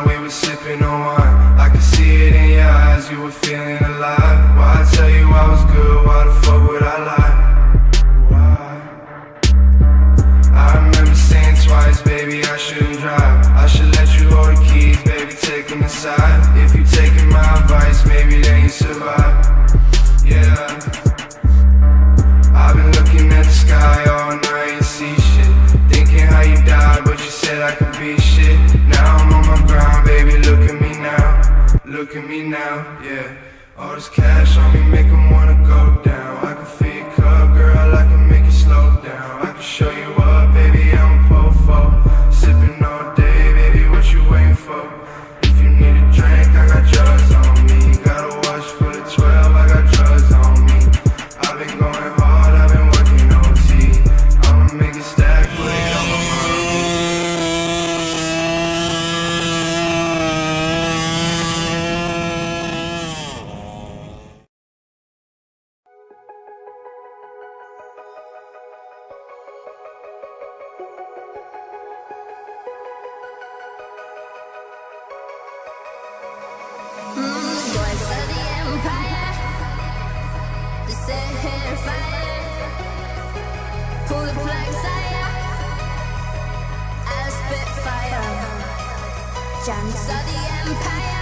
time we were sipping on wine. I could see it in your eyes, you were feeling alive. Why I tell you I was good, why the fuck would I lie? Why? I remember saying twice, baby, I shouldn't drive. I should let you hold the keys, baby, take them inside. If you taking my advice, maybe then you survive. Yeah, I've been looking at the sky all night and see shit, thinking how you died, but you said I could be shit. Now I'm on my grind, baby, look at me now. Look at me now, yeah. All this cash on me make 'em wanna go down. I can feel your cup, girl, I can make it slow down. I can show you up, baby, I'm a po-fo. Sipping all day, baby, what you waiting for? If you need a drink, I got drugs on me. Got a watch full of 12, I got drugs on me. I've been going hard, I've been working OT. I'ma make it stack, put it on my money. Voice of the empire, just set here fire. Pull the plug, sire. I'll spit fire. Giants of the empire.